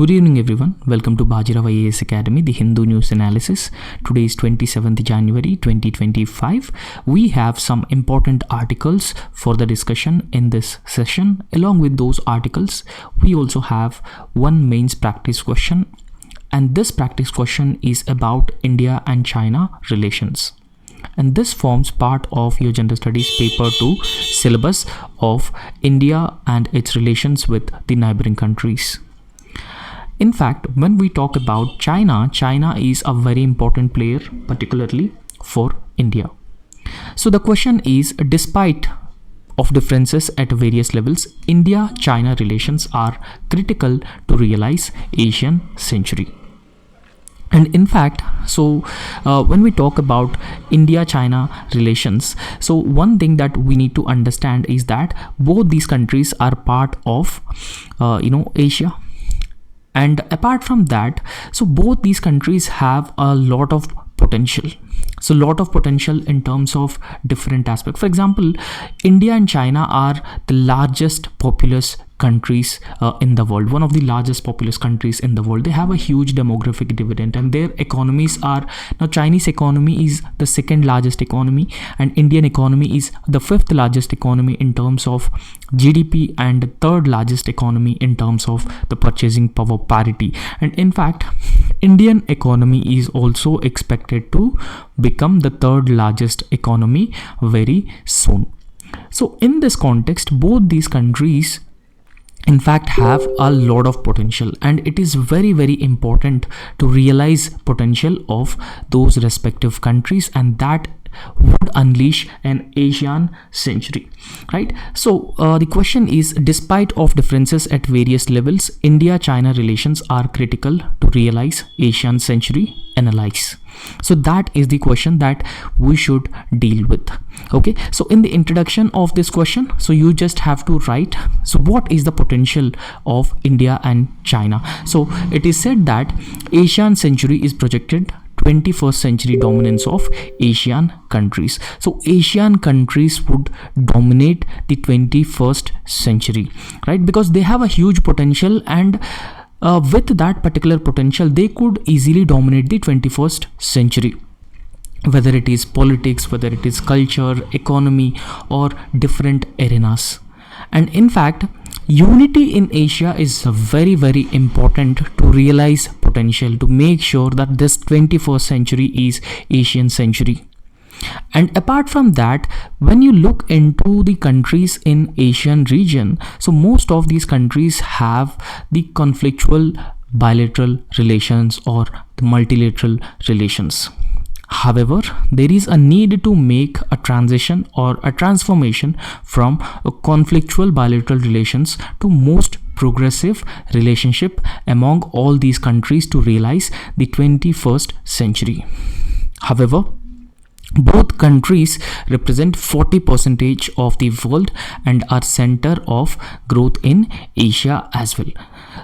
Good evening everyone. Welcome to Bajirao IAS Academy, the Hindu news analysis. Today is 27th January 2025. We have some important articles for the discussion in this session. Along with those articles, we also have one mains practice question, and this practice question is about India and China relations. And this forms part of your General Studies paper 2 syllabus of India and its relations with the neighboring countries. In fact, when we talk about China, China is a very important player, particularly for India. So the question is, despite of differences at various levels, India-China relations are critical to realize Asian century. And in fact, when we talk about India-China relations, so one thing that we need to understand is that both these countries are part of, Asia. And apart from that, so both these countries have a lot of potential. So lot of potential in terms of different aspects. For example, India and China are the largest populous countries in the world, one of the largest populous countries in the world. They have a huge demographic dividend, and their economies are, now Chinese economy is the second largest economy, and Indian economy is the fifth largest economy in terms of GDP and the third largest economy in terms of the purchasing power parity. And in fact, Indian economy is also expected to become the third largest economy very soon. So in this context, both these countries in fact have a lot of potential, and it is very, very important to realize potential of those respective countries, and that would unleash an Asian century, right? So the question is, despite of differences at various levels, India-China relations are critical to realize Asian century. Analyze. So that is the question that we should deal with. Okay, so in the introduction of this question, so you just have to write, so what is the potential of India and China? So it is said that Asian century is projected 21st century dominance of Asian countries. So Asian countries would dominate the 21st century, right? Because they have a huge potential, and with that particular potential, they could easily dominate the 21st century, whether it is politics, whether it is culture, economy, or different arenas. And in fact, unity in Asia is very, very important to realize potential, to make sure that this 21st century is Asian century. And apart from that, when you look into the countries in Asian region, so most of these countries have the conflictual bilateral relations or the multilateral relations. However, there is a need to make a transition or a transformation from a conflictual bilateral relations to most progressive relationship among all these countries to realize the 21st century. However, both countries represent 40% of the world and are center of growth in Asia as well.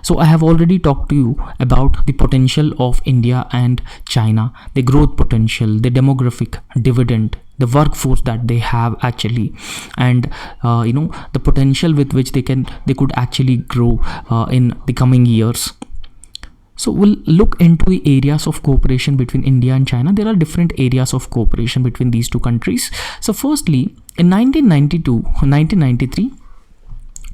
So I have already talked to you about the potential of India and China, the growth potential, the demographic dividend, the workforce that they have actually, and the potential with which they could actually grow in the coming years. So we'll look into the areas of cooperation between India and China. There are different areas of cooperation between these two countries. So firstly, in 1993,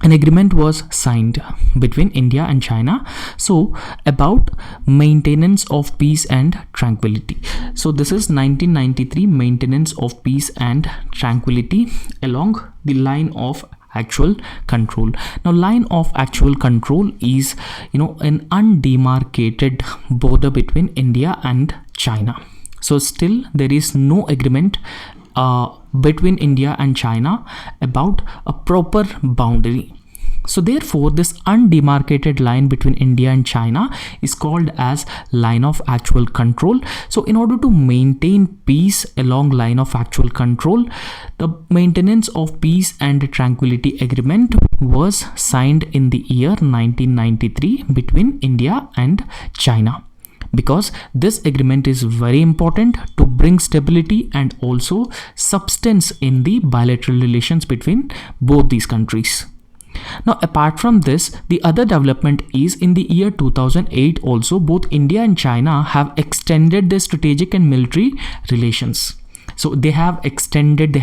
an agreement was signed between India and China, so about maintenance of peace and tranquility. So this is 1993, maintenance of peace and tranquility along the line of actual control. Now, line of actual control is, an undemarcated border between India and China. So still there is no agreement between India and China about a proper boundary. So therefore, this undemarcated line between India and China is called as line of actual control. So in order to maintain peace along line of actual control, the maintenance of peace and tranquility agreement was signed in the year 1993 between India and China, because this agreement is very important to bring stability and also substance in the bilateral relations between both these countries. Now, apart from this, the other development is in the year 2008 also, both India and China have extended their strategic and military relations. So they have expanded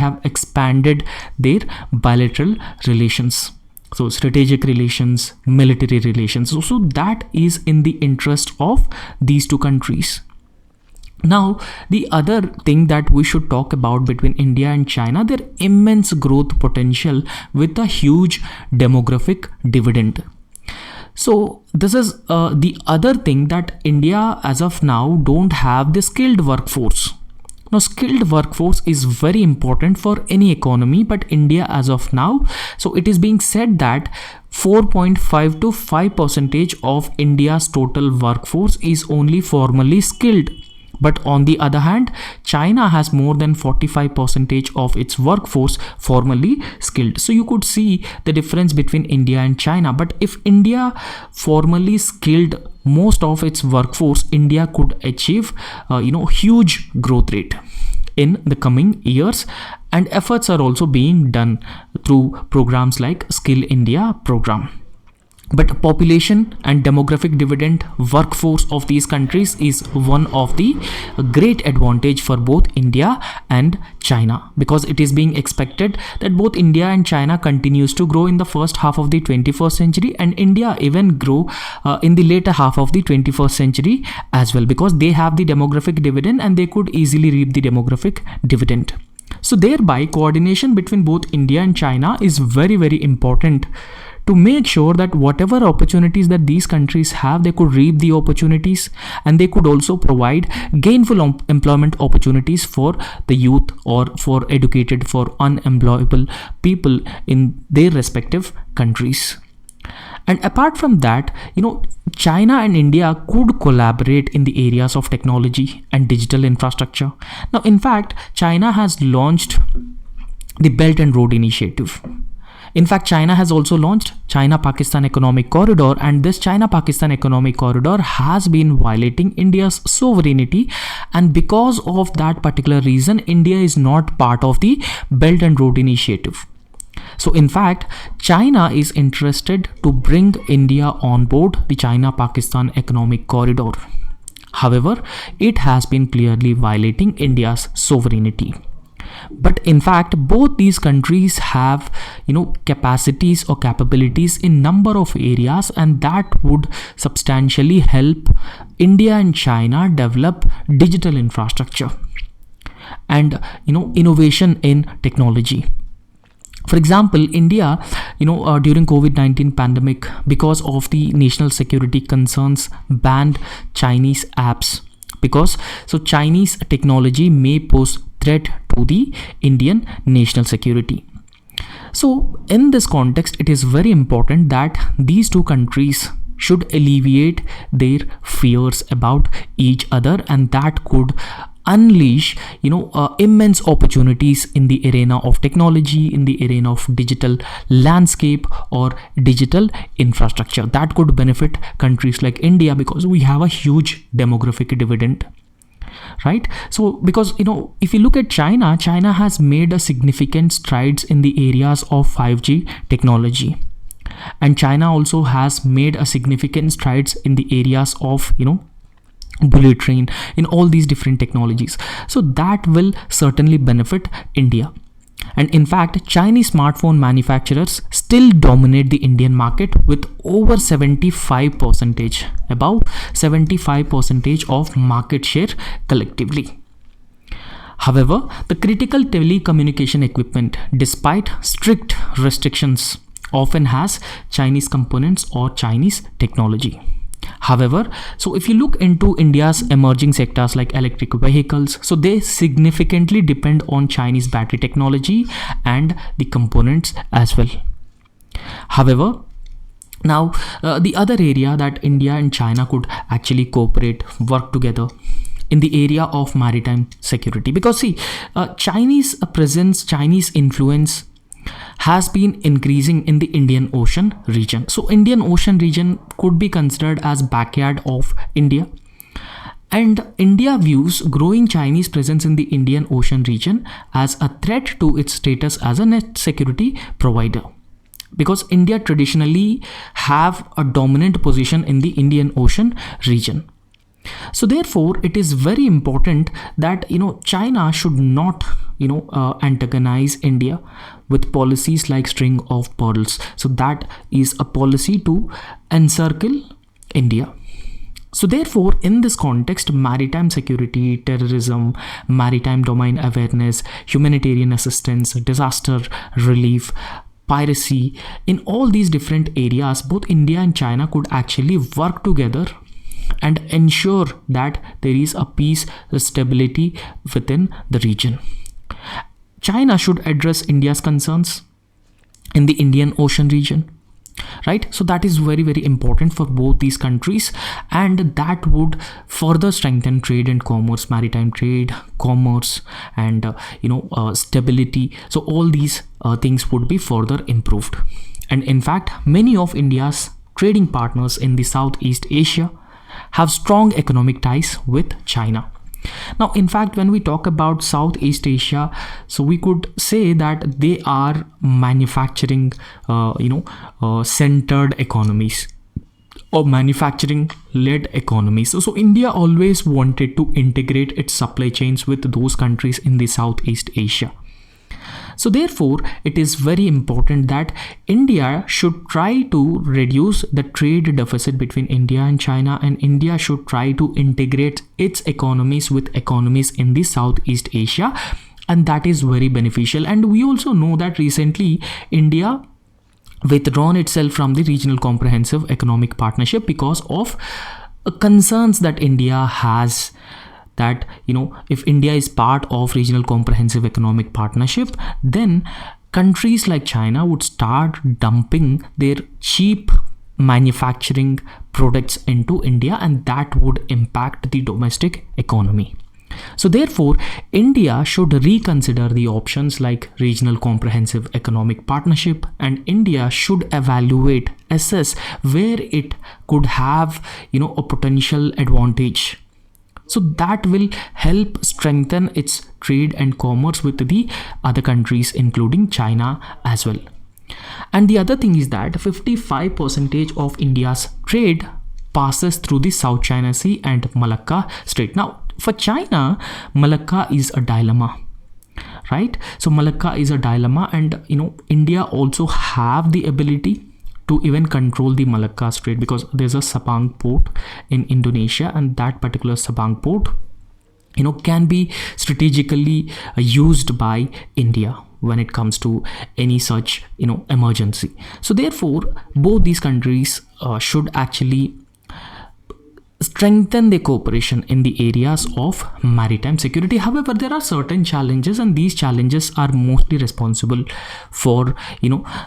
their bilateral relations. So strategic relations, military relations. So that is in the interest of these two countries. Now, the other thing that we should talk about between India and China, their immense growth potential with a huge demographic dividend. So this is the other thing, that India as of now don't have the skilled workforce. Now, skilled workforce is very important for any economy, but India as of now, so it is being said that 4.5 to 5% of India's total workforce is only formally skilled. But on the other hand, China has more than 45% of its workforce formally skilled. So you could see the difference between India and China. But if India formally skilled most of its workforce, India could achieve huge growth rate in the coming years. And efforts are also being done through programs like Skill India program. But population and demographic dividend workforce of these countries is one of the great advantage for both India and China, because it is being expected that both India and China continues to grow in the first half of the 21st century, and India even grow in the later half of the 21st century as well, because they have the demographic dividend and they could easily reap the demographic dividend. So thereby, coordination between both India and China is very, very important to make sure that whatever opportunities that these countries have, they could reap the opportunities, and they could also provide gainful employment opportunities for the youth, or for unemployable people in their respective countries. And apart from that, China and India could collaborate in the areas of technology and digital infrastructure. Now, in fact, China has launched the Belt and Road Initiative. In fact, China has also launched China-Pakistan Economic Corridor, and this China-Pakistan Economic Corridor has been violating India's sovereignty, and because of that particular reason, India is not part of the Belt and Road Initiative. So in fact, China is interested to bring India on board the China-Pakistan Economic Corridor. However, it has been clearly violating India's sovereignty. But in fact, both these countries have capacities or capabilities in number of areas, and that would substantially help India and China develop digital infrastructure and innovation in technology. For example, India, during COVID-19 pandemic, because of the national security concerns, banned Chinese apps, because Chinese technology may pose threat to the Indian national security. So in this context, it is very important that these two countries should alleviate their fears about each other, and that could unleash immense opportunities in the arena of technology, in the arena of digital landscape or digital infrastructure. That could benefit countries like India, because we have a huge demographic dividend, right? So because if you look at China has made a significant strides in the areas of 5G technology, and China also has made a significant strides in the areas of bullet train, in all these different technologies. So that will certainly benefit India. And in fact, Chinese smartphone manufacturers still dominate the Indian market with over 75%, above 75% of market share collectively. However, the critical telecommunication equipment, despite strict restrictions, often has Chinese components or Chinese technology. However, so if you look into India's emerging sectors like electric vehicles, so they significantly depend on Chinese battery technology and the components as well. However, now the other area that India and China could actually cooperate, work together, in the area of maritime security, because Chinese presence, Chinese influence has been increasing in the Indian Ocean region. So Indian Ocean region could be considered as backyard of India, and India views growing Chinese presence in the Indian Ocean region as a threat to its status as a net security provider. because India traditionally have a dominant position in the Indian Ocean region. So therefore, it is very important that China should not antagonize India with policies like string of pearls. So that is a policy to encircle India. So therefore, in this context, maritime security, terrorism, maritime domain awareness, humanitarian assistance, disaster relief, piracy, in all these different areas, both India and China could actually work together and ensure that there is a peace, stability within the region. China should address India's concerns in the Indian Ocean region, right? So that is very, very important for both these countries, and that would further strengthen trade and commerce, maritime trade, commerce, and stability. So all these things would be further improved. And in fact, many of India's trading partners in the Southeast Asia have strong economic ties with China. Now, in fact, when we talk about Southeast Asia, so we could say that they are manufacturing, centered economies or manufacturing-led economies. So India always wanted to integrate its supply chains with those countries in the Southeast Asia. So therefore, it is very important that India should try to reduce the trade deficit between India and China, and India should try to integrate its economies with economies in the Southeast Asia, and that is very beneficial. And we also know that recently India withdrawn itself from the Regional Comprehensive Economic Partnership because of concerns that India has that if India is part of Regional Comprehensive Economic Partnership, then countries like China would start dumping their cheap manufacturing products into India, and that would impact the domestic economy. So therefore, India should reconsider the options like Regional Comprehensive Economic Partnership, and India should assess where it could have a potential advantage. So that will help strengthen its trade and commerce with the other countries, including China as well. And the other thing is that 55% of India's trade passes through the South China Sea and Malacca Strait. Now, for China, Malacca is a dilemma, right? So Malacca is a dilemma, and India also have the ability to even control the Malacca Strait, because there's a Sabang port in Indonesia, and that particular Sabang port can be strategically used by India when it comes to any such emergency. So therefore, both these countries should actually strengthen their cooperation in the areas of maritime security. However, there are certain challenges, and these challenges are mostly responsible for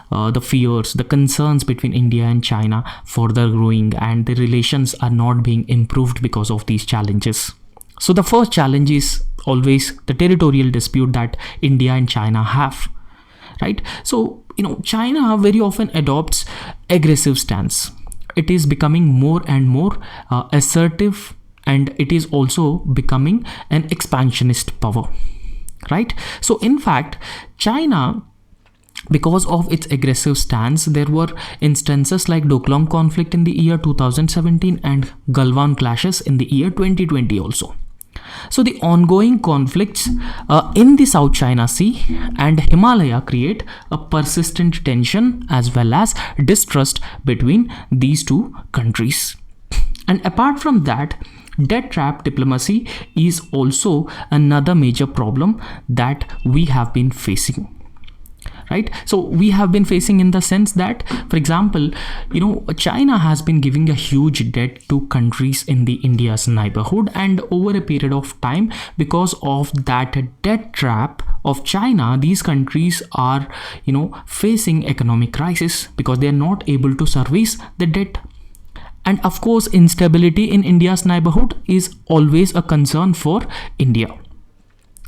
the fears, the concerns between India and China further growing, and the relations are not being improved because of these challenges. So the first challenge is always the territorial dispute that India and China have, right? So China very often adopts aggressive stance. It is becoming more and more assertive, and it is also becoming an expansionist power, right? So in fact, China, because of its aggressive stance, there were instances like Doklam conflict in the year 2017 and Galwan clashes in the year 2020 also. So the ongoing conflicts in the South China Sea and Himalaya create a persistent tension as well as distrust between these two countries. And apart from that, debt trap diplomacy is also another major problem that we have been facing. Right? So we have been facing in the sense that, for example, China has been giving a huge debt to countries in the India's neighborhood, and over a period of time, because of that debt trap of China, these countries are, facing economic crisis because they are not able to service the debt. And of course, instability in India's neighborhood is always a concern for India.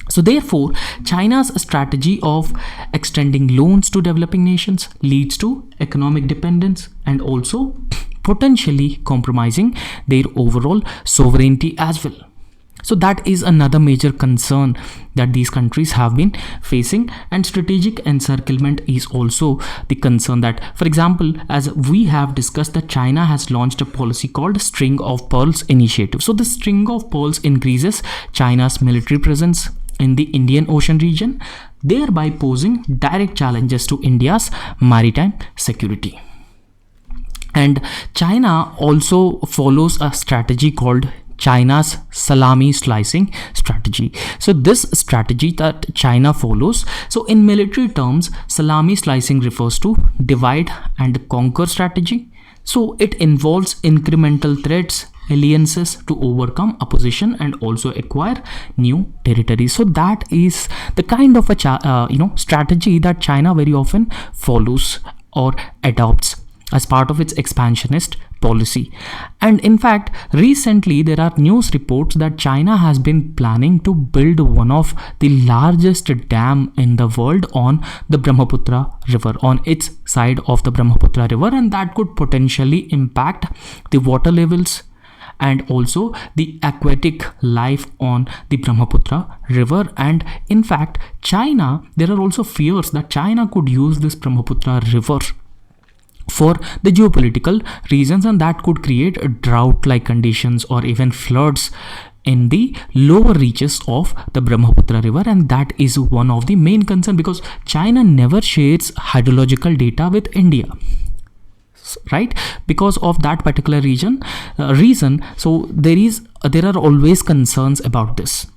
So therefore, China's strategy of extending loans to developing nations leads to economic dependence and also potentially compromising their overall sovereignty as well. So that is another major concern that these countries have been facing, and strategic encirclement is also the concern that, for example, as we have discussed, that China has launched a policy called String of Pearls initiative. So the String of Pearls increases China's military presence in the Indian Ocean region, thereby posing direct challenges to India's maritime security. And China also follows a strategy called China's salami slicing strategy. So this strategy that China follows, so in military terms, salami slicing refers to divide and conquer strategy. So it involves incremental threats, alliances to overcome opposition and also acquire new territories. So that is the kind of a strategy that China very often follows or adopts as part of its expansionist policy. And in fact, recently there are news reports that China has been planning to build one of the largest dam in the world on the Brahmaputra river, on its side of the Brahmaputra river, and that could potentially impact the water levels and also the aquatic life on the Brahmaputra river. And in fact, there are also fears that China could use this Brahmaputra river for the geopolitical reasons, and that could create drought-like conditions or even floods in the lower reaches of the Brahmaputra river. And that is one of the main concerns, because China never shares hydrological data with India, right? Because of that particular reason, so there are always concerns about this.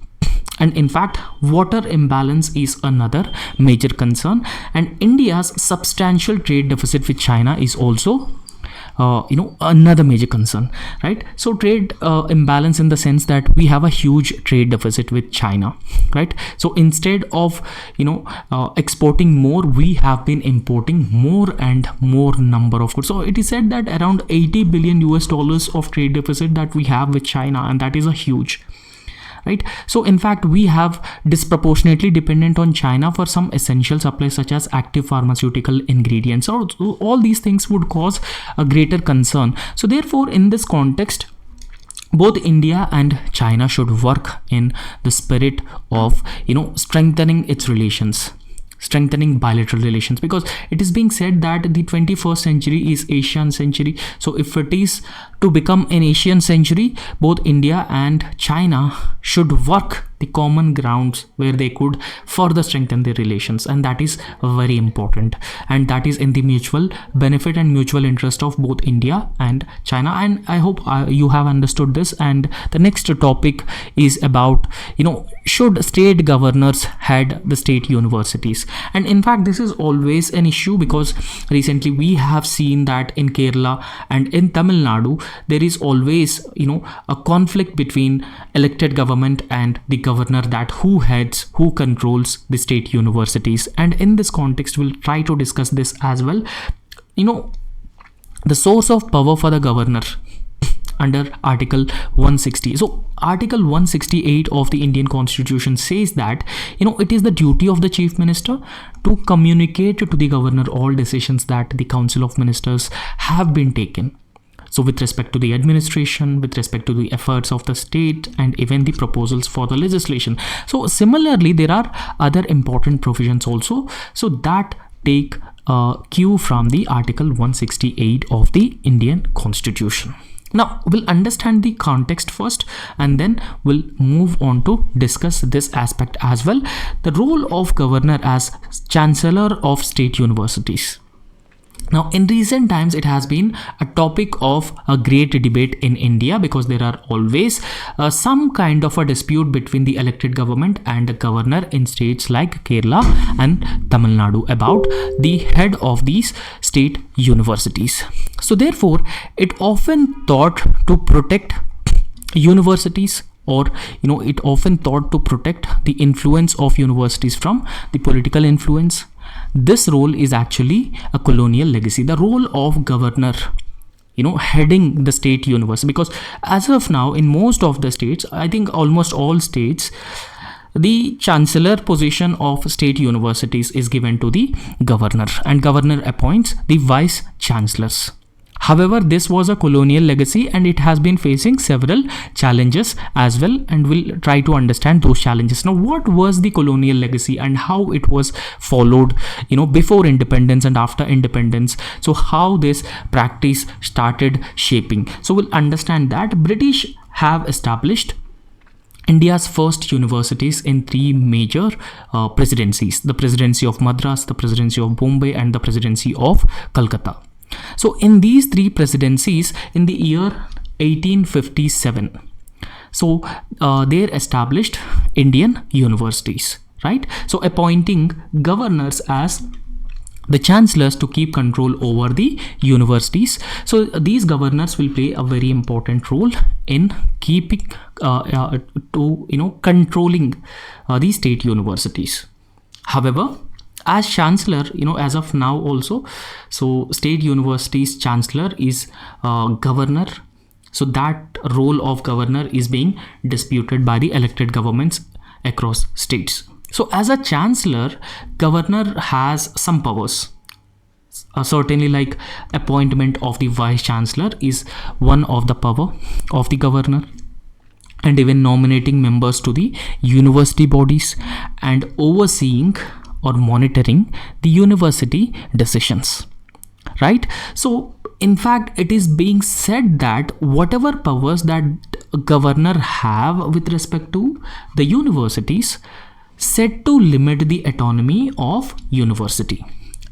And in fact, water imbalance is another major concern, and India's substantial trade deficit with China is also another major concern, right? So trade imbalance in the sense that we have a huge trade deficit with China, right? So instead of exporting more, we have been importing more and more number of goods. So it is said that around $80 billion of trade deficit that we have with China, and that is a huge, right? So in fact, we have disproportionately dependent on China for some essential supplies such as active pharmaceutical ingredients. So all these things would cause a greater concern. So therefore, in this context, both India and China should work in the spirit of strengthening its relations, strengthening bilateral relations, because it is being said that the 21st century is Asian century. So if it is to become an Asian century, both India and China should work the common grounds where they could further strengthen their relations, and that is very important, and that is in the mutual benefit and mutual interest of both India and China. And I hope you have understood this. And the next topic is about should state governors head the state universities? And in fact, this is always an issue, because recently we have seen that in Kerala and in Tamil Nadu there is always a conflict between elected government and the governor, that who controls the state universities. And in this context, we'll try to discuss this as well. The source of power for the governor under Article 160. So Article 168 of the Indian Constitution says that it is the duty of the Chief Minister to communicate to the governor all decisions that the Council of Ministers have been taken. So with respect to the administration, with respect to the efforts of the state, and even the proposals for the legislation. So similarly, there are other important provisions also, so that take cue from the Article 168 of the Indian Constitution. Now we'll understand the context first, and then we'll move on to discuss this aspect as well. The role of governor as chancellor of state universities. Now, in recent times, it has been a topic of a great debate in India, because there are always some kind of a dispute between the elected government and the governor in states like Kerala and Tamil Nadu about the head of these state universities. So therefore, it often thought to protect universities, or it often thought to protect the influence of universities from the political influence. This role is actually a colonial legacy, the role of governor heading the state university, because as of now in most of the states, I think almost all states, the chancellor position of state universities is given to the governor, and governor appoints the vice chancellors. However, this was a colonial legacy and it has been facing several challenges as well, and we'll try to understand those challenges. Now, what was the colonial legacy and how it was followed, before independence and after independence? So how this practice started shaping. So we'll understand that British have established India's first universities in three major presidencies: the presidency of Madras, the presidency of Bombay, and the presidency of Calcutta. So in these three presidencies, in the year 1857, so they established Indian universities, right? So appointing governors as the chancellors to keep control over the universities. So these governors will play a very important role in keeping controlling the state universities. However, as chancellor, as of now also, so state universities chancellor is governor. So that role of governor is being disputed by the elected governments across states. So as a chancellor, governor has some powers. Certainly, like appointment of the vice chancellor is one of the power of the governor, and even nominating members to the university bodies and overseeing or monitoring the university decisions, right? So in fact, it is being said that whatever powers that governor have with respect to the universities set to limit the autonomy of university.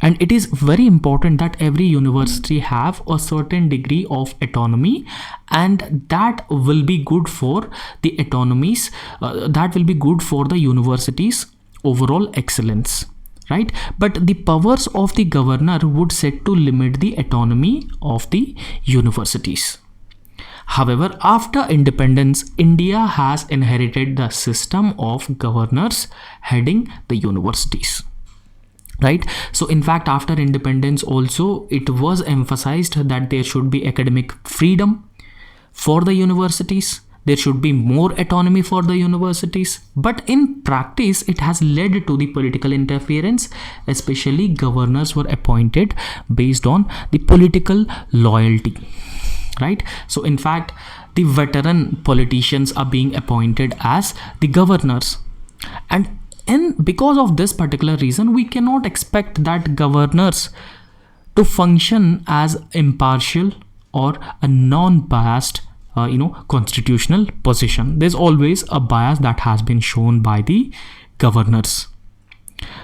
And it is very important that every university have a certain degree of autonomy, and that will be good for the autonomies, that will be good for the universities overall excellence, right? But the powers of the governor would set to limit the autonomy of the universities. However, after independence, India has inherited the system of governors heading the universities, right? So in fact, after independence also, it was emphasized that there should be academic freedom for the universities. There should be more autonomy for the universities. But in practice, it has led to the political interference, especially governors were appointed based on the political loyalty, right? So in fact, the veteran politicians are being appointed as the governors. And because of this particular reason, we cannot expect that governors to function as impartial or a non-biased constitutional position. There's always a bias that has been shown by the governors.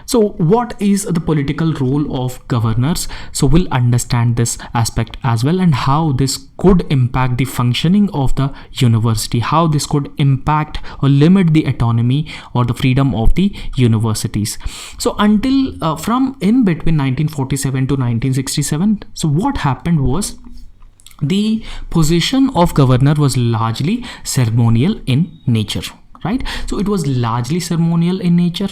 So what is the political role of governors? So we'll understand this aspect as well, and how this could impact the functioning of the university, how this could impact or limit the autonomy or the freedom of the universities. So until from in between 1947 to 1967, so what happened was, the position of governor was largely ceremonial in nature, right? So it was largely ceremonial in nature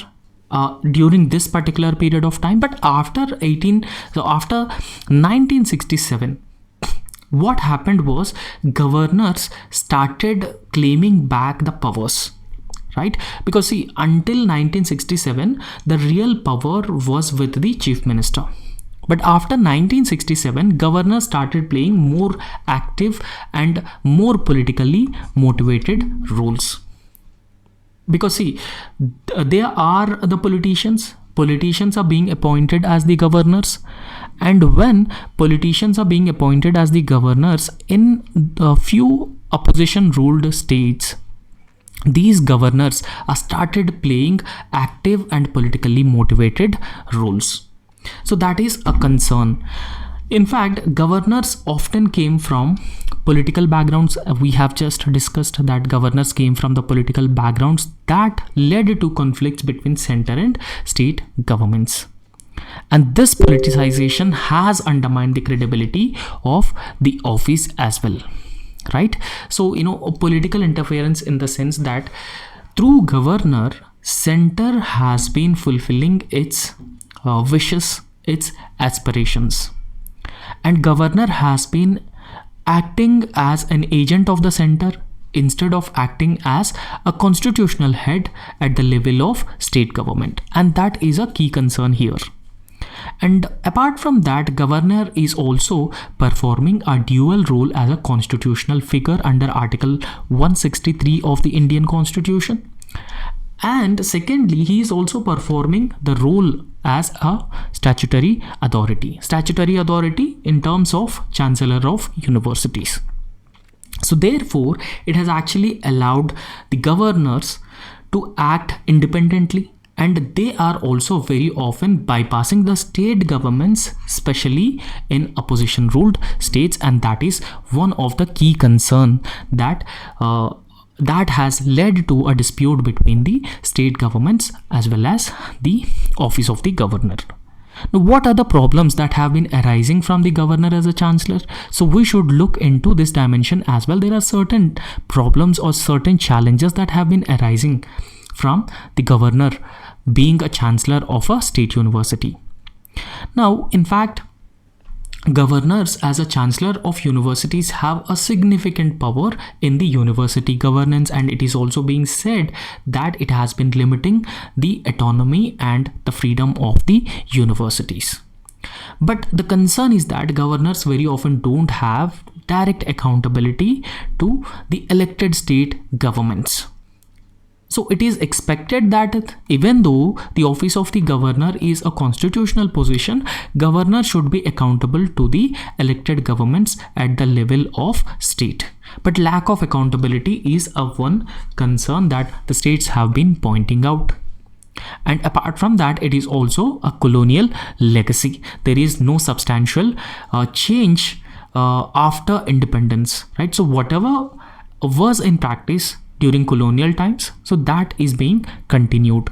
during this particular period of time. But after 1967, what happened was, governors started claiming back the powers, right? Because see, until 1967, the real power was with the chief minister. But after 1967, governors started playing more active and more politically motivated roles. Because see, there are the politicians are being appointed as the governors, and when politicians are being appointed as the governors in a few opposition ruled states, these governors are started playing active and politically motivated roles. So that is a concern. In fact, governors often came from political backgrounds. We have just discussed that governors came from the political backgrounds that led to conflicts between center and state governments. And this politicization has undermined the credibility of the office as well, right? So, political interference in the sense that through governor, center has been fulfilling its wishes, its aspirations, and governor has been acting as an agent of the center instead of acting as a constitutional head at the level of state government. And that is a key concern here. And apart from that, governor is also performing a dual role as a constitutional figure under Article 163 of the Indian Constitution. And secondly, he is also performing the role as a statutory authority in terms of Chancellor of Universities. So therefore, it has actually allowed the governors to act independently, and they are also very often bypassing the state governments, especially in opposition ruled states, and that is one of the key concern that has led to a dispute between the state governments as well as the office of the governor. Now, what are the problems that have been arising from the governor as a chancellor? So we should look into this dimension as well. There are certain problems or certain challenges that have been arising from the governor being a chancellor of a state university. Now, in fact, governors as a chancellor of universities have a significant power in the university governance, and it is also being said that it has been limiting the autonomy and the freedom of the universities. But the concern is that governors very often don't have direct accountability to the elected state governments. So it is expected that even though the office of the governor is a constitutional position, governor should be accountable to the elected governments at the level of state. But lack of accountability is a one concern that the states have been pointing out. And apart from that, it is also a colonial legacy. There is no substantial change after independence, right? So whatever was in practice during colonial times, so that is being continued.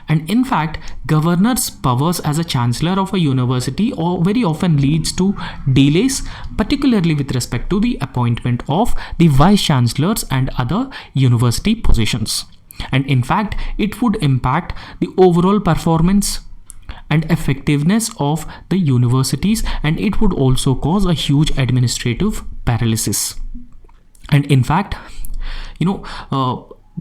And in fact, governor's powers as a chancellor of a university very often leads to delays, particularly with respect to the appointment of the vice chancellors and other university positions. And in fact, it would impact the overall performance and effectiveness of the universities, and it would also cause a huge administrative paralysis. And in fact,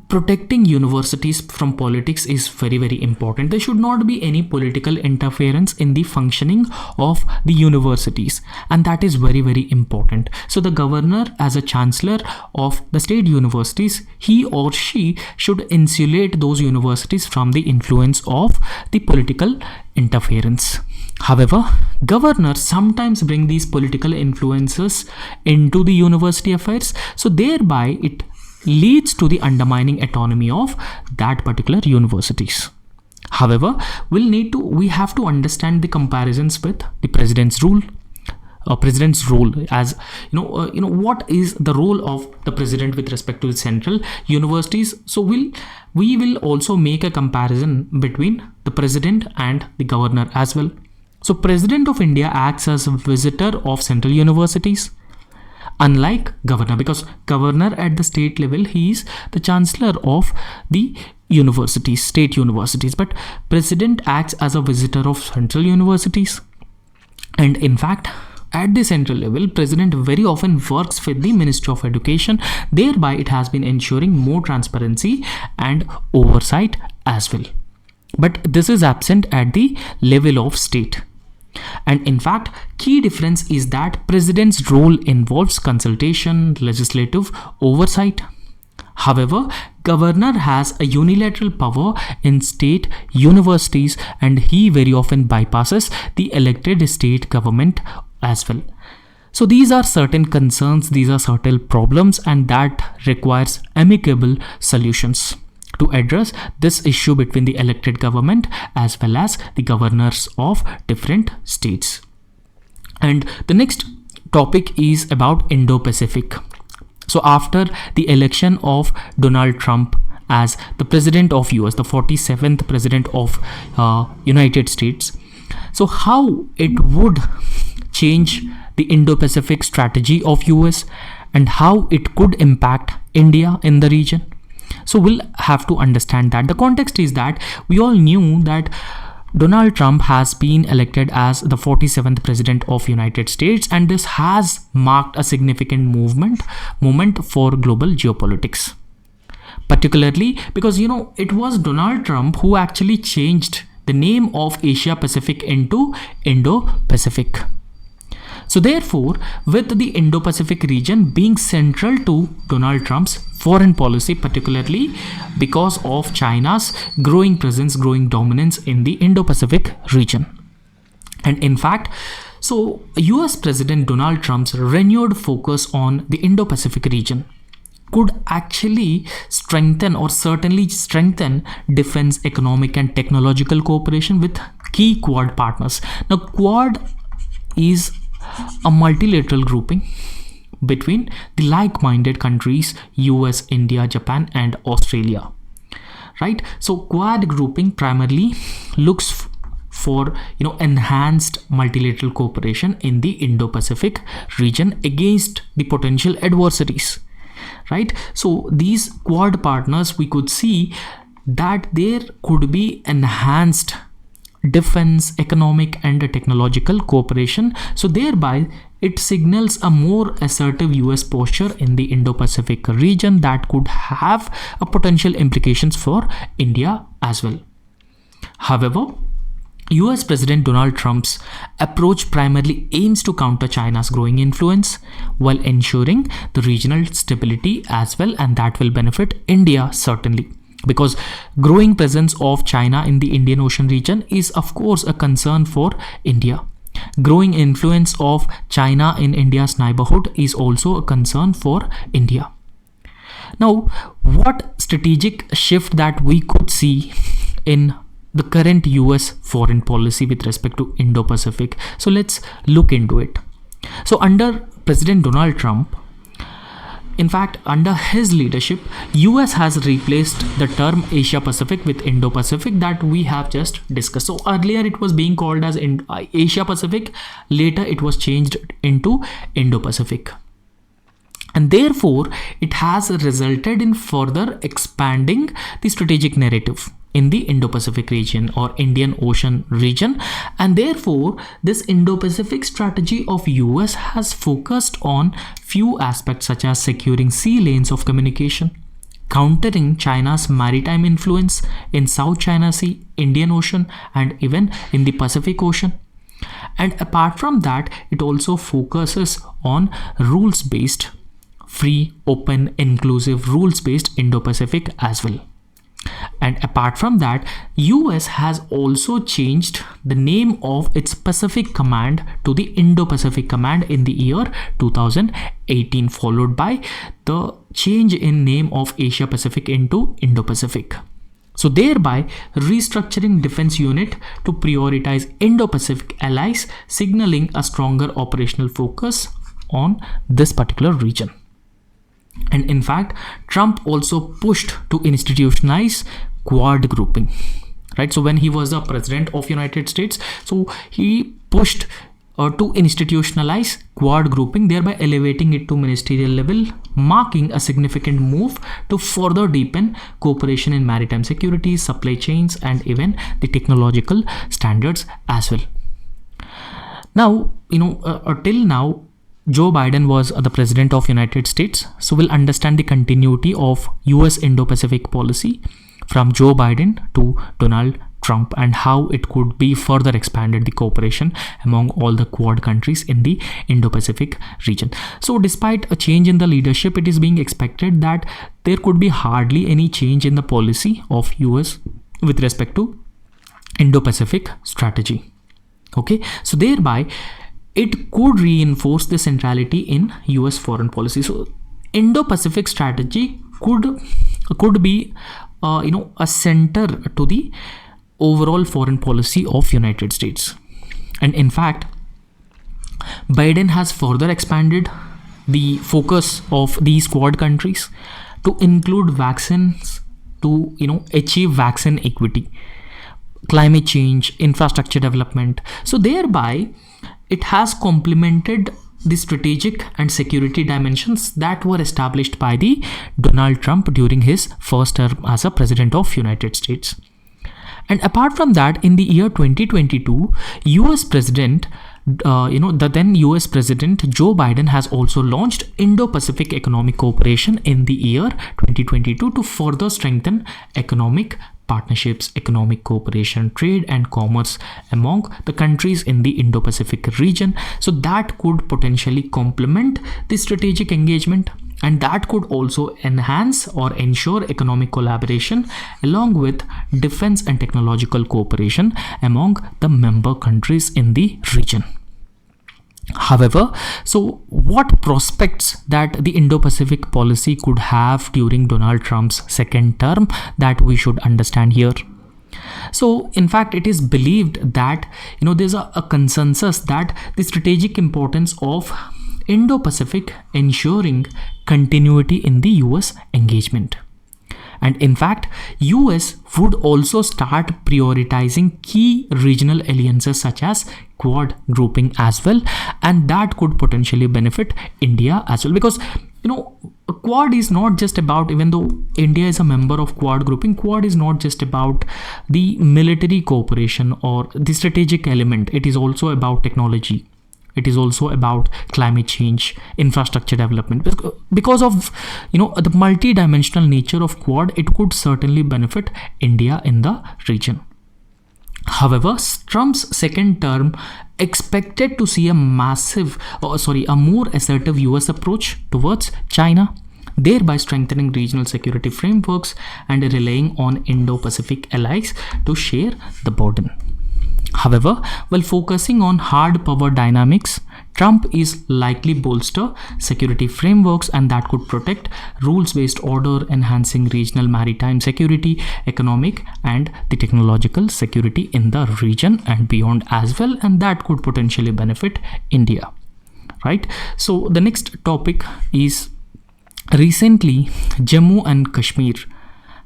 protecting universities from politics is very, very important. There should not be any political interference in the functioning of the universities, and that is very, very important. So the governor as a chancellor of the state universities, he or she should insulate those universities from the influence of the political interference. However, governors sometimes bring these political influences into the university affairs, so thereby it leads to the undermining autonomy of that particular universities. However, we have to understand the comparisons with the president's role, as what is the role of the president with respect to the central universities. So we will also make a comparison between the president and the governor as well. So President of India acts as a visitor of central universities, unlike governor, because governor at the state level, he is the chancellor of the universities, state universities, but president acts as a visitor of central universities. And in fact, at the central level, president very often works with the Ministry of Education, thereby it has been ensuring more transparency and oversight as well. But this is absent at the level of state. And in fact, key difference is that president's role involves consultation, legislative oversight. However, governor has a unilateral power in state universities, and he very often bypasses the elected state government as well. So these are certain concerns, these are certain problems, and that requires amicable solutions to address this issue between the elected government as well as the governors of different states. And the next topic is about Indo-Pacific. So after the election of Donald Trump as the president of US, the 47th president of United States, so how it would change the Indo-Pacific strategy of US and how it could impact India in the region. So we'll have to understand that. The context is that we all knew that Donald Trump has been elected as the 47th president of United States, and this has marked a significant moment for global geopolitics. Particularly because, it was Donald Trump who actually changed the name of Asia Pacific into Indo-Pacific. So therefore, with the Indo-Pacific region being central to Donald Trump's foreign policy, particularly because of China's growing presence, growing dominance in the Indo-Pacific region. And in fact, so US President Donald Trump's renewed focus on the Indo-Pacific region could actually strengthen, or certainly strengthen, defense, economic and technological cooperation with key Quad partners. Now, Quad is a multilateral grouping between the like-minded countries US, India, Japan and Australia, right? So Quad grouping primarily looks for enhanced multilateral cooperation in the Indo-Pacific region against the potential adversaries, right? So these Quad partners, we could see that there could be enhanced defense, economic and technological cooperation. So thereby it signals a more assertive US posture in the Indo-Pacific region that could have a potential implications for India as well. However, US President Donald Trump's approach primarily aims to counter China's growing influence while ensuring the regional stability as well, and that will benefit India certainly, because growing presence of China in the Indian Ocean region is of course a concern for India. Growing influence of China in India's neighborhood is also a concern for India. Now, what strategic shift that we could see in the current US foreign policy with respect to Indo-Pacific? So let's look into it. So under President Donald Trump, in fact, under his leadership, US has replaced the term Asia Pacific with Indo-Pacific that we have just discussed. So earlier it was being called as Asia Pacific, later it was changed into Indo-Pacific. And therefore, it has resulted in further expanding the strategic narrative in the Indo-Pacific region or Indian Ocean region. And therefore, this Indo-Pacific strategy of US has focused on few aspects such as securing sea lanes of communication, countering China's maritime influence in South China Sea, Indian Ocean, and even in the Pacific Ocean. And apart from that, it also focuses on rules-based, free, open, inclusive, rules-based Indo-Pacific as well. And apart from that, US has also changed the name of its Pacific Command to the Indo-Pacific Command in the year 2018, followed by the change in name of Asia Pacific into Indo-Pacific. So thereby restructuring defense unit to prioritize Indo-Pacific allies, signaling a stronger operational focus on this particular region. And in fact, Trump also pushed to institutionalize Quad grouping, right? So when he was the president of United States, so he pushed to institutionalize Quad grouping, thereby elevating it to ministerial level, marking a significant move to further deepen cooperation in maritime security, supply chains, and even the technological standards as well. Now, till now, Joe Biden was the president of United States, so we'll understand the continuity of US Indo-Pacific policy from Joe Biden to Donald Trump and how it could be further expanded the cooperation among all the Quad countries in the Indo-Pacific region. So despite a change in the leadership, it is being expected that there could be hardly any change in the policy of US with respect to Indo-Pacific strategy. Okay, so thereby it could reinforce the centrality in US foreign policy. So Indo-Pacific strategy could be a center to the overall foreign policy of United States. And in fact, Biden has further expanded the focus of these Quad countries to include vaccines to achieve vaccine equity, climate change, infrastructure development. So thereby it has complemented the strategic and security dimensions that were established by the Donald Trump during his first term as a president of United States. And apart from that, in the year 2022, US President, the then US President Joe Biden has also launched Indo-Pacific Economic Cooperation in the year 2022 to further strengthen economic partnerships, economic cooperation, trade and commerce among the countries in the Indo-Pacific region. So that could potentially complement the strategic engagement, and that could also enhance or ensure economic collaboration along with defense and technological cooperation among the member countries in the region. However, so what prospects that the Indo-Pacific policy could have during Donald Trump's second term that we should understand here? So in fact, it is believed that there's a consensus that the strategic importance of Indo-Pacific ensuring continuity in the US engagement. And in fact, US would also start prioritizing key regional alliances such as Quad grouping as well, and that could potentially benefit India as well, because Quad is not just about, even though India is a member of Quad grouping, Quad is not just about the military cooperation or the strategic element. It is also about technology. It is also about climate change, infrastructure development. Because of the multi-dimensional nature of Quad, it could certainly benefit India in the region. However, Trump's second term expected to see a more assertive US approach towards China, thereby strengthening regional security frameworks and relying on Indo-Pacific allies to share the burden. However, while focusing on hard power dynamics, Trump is likely bolster security frameworks, and that could protect rules-based order, enhancing regional maritime security, economic and the technological security in the region and beyond as well, and that could potentially benefit India, right? So the next topic is, recently Jammu and Kashmir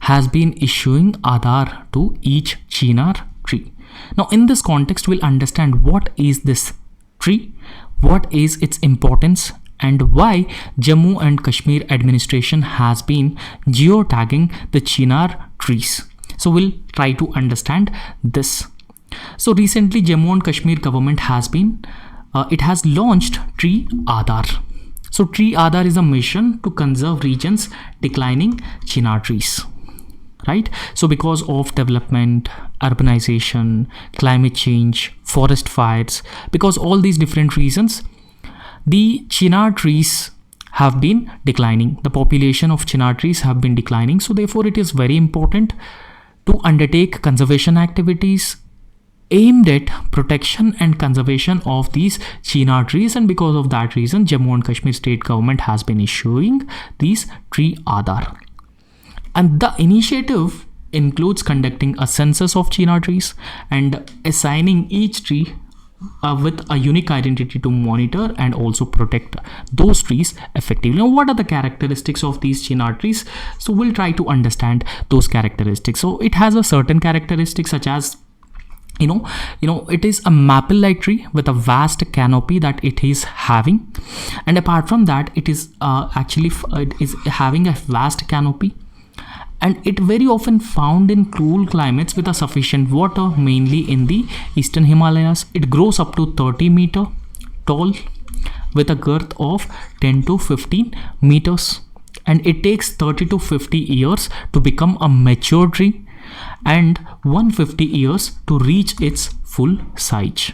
has been issuing Aadhaar to each chinar tree. Now, in this context, we'll understand what is this tree, what is its importance, and why Jammu and Kashmir administration has been geotagging the chinar trees. So we'll try to understand this. So recently, Jammu and Kashmir government has launched Tree Aadhaar. So Tree Aadhaar is a mission to conserve regions declining chinar trees. Right? So because of development, urbanization, climate change, forest fires, because all these different reasons, the chinar trees have been declining. The population of chinar trees have been declining. So therefore, it is very important to undertake conservation activities aimed at protection and conservation of these chinar trees. And because of that reason, Jammu and Kashmir state government has been issuing these Tree Aadhaar. And the initiative includes conducting a census of chinar trees and assigning each tree with a unique identity to monitor and also protect those trees effectively. Now, what are the characteristics of these chinar trees? So we'll try to understand those characteristics. So it has a certain characteristics such as it is a maple-like tree with a vast canopy that it is having, and apart from that, it is it is having a vast canopy. And it very often found in cool climates with a sufficient water, mainly in the eastern Himalayas. It grows up to 30 meter tall with a girth of 10 to 15 meters. And it takes 30 to 50 years to become a mature tree and 150 years to reach its full size.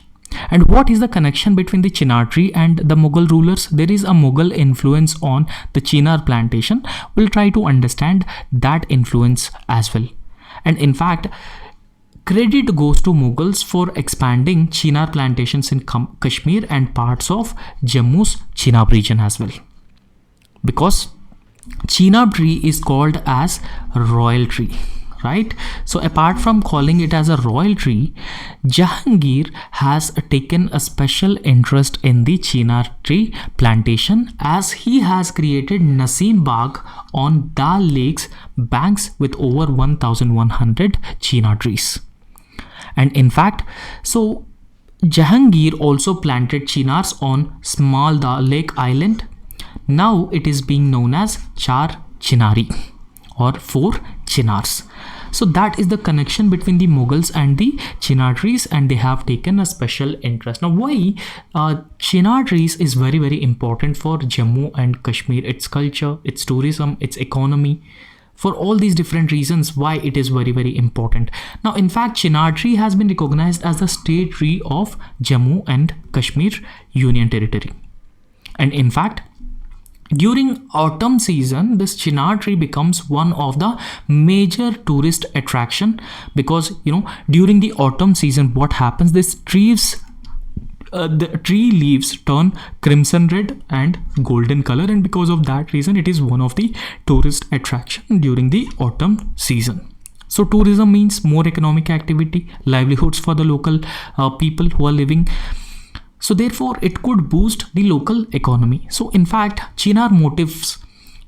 And what is the connection between the chinar tree and the Mughal rulers? There is a Mughal influence on the chinar plantation. We'll try to understand that influence as well. And in fact, credit goes to Mughals for expanding chinar plantations in Kashmir and parts of Jammu's Chenab region as well. Because Chenab tree is called as royal tree. Right? So apart from calling it as a royal tree, Jahangir has taken a special interest in the chinar tree plantation, as he has created Naseem Bagh on Dal Lake's banks with over 1,100 chinar trees. And in fact, so Jahangir also planted chinars on small Dal Lake Island. Now it is being known as Char Chinari or 4 chinars. So that is the connection between the Mughals and the chinar trees, and they have taken a special interest. Now, why chinar trees is very, very important for Jammu and Kashmir? Its culture, its tourism, its economy, for all these different reasons why it is very, very important. Now, in fact, chinar tree has been recognized as the state tree of Jammu and Kashmir Union Territory. And in fact, during autumn season, this chinar tree becomes one of the major tourist attraction, because during the autumn season, what happens, the tree leaves turn crimson red and golden color, and because of that reason it is one of the tourist attraction during the autumn season. So tourism means more economic activity, livelihoods for the local people who are living. So therefore it could boost the local economy. So in fact, chinar motifs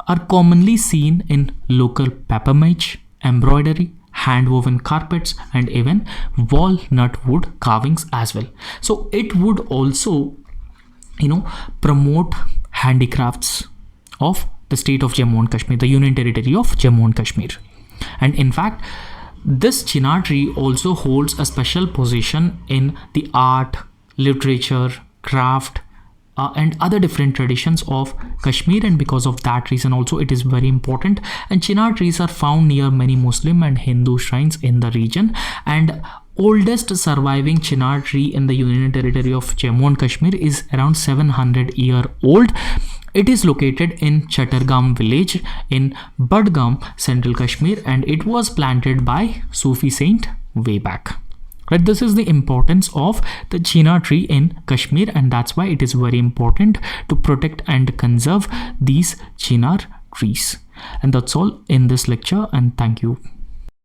are commonly seen in local papier-mâché, embroidery, hand-woven carpets, and even walnut wood carvings as well. So it would also promote handicrafts of the state of Jammu and Kashmir, the Union Territory of Jammu and Kashmir. And in fact, this chinar tree also holds a special position in the art, literature, craft, and other different traditions of Kashmir, and because of that reason also it is very important. And chinar trees are found near many Muslim and Hindu shrines in the region, and oldest surviving chinar tree in the Union Territory of Jammu and Kashmir is around 700-year old. It is located in Chattargam village in Budgam, Central Kashmir, and it was planted by Sufi saint way back. Right, this is the importance of the chinar tree in Kashmir, and that's why it is very important to protect and conserve these chinar trees. And that's all in this lecture, and thank you.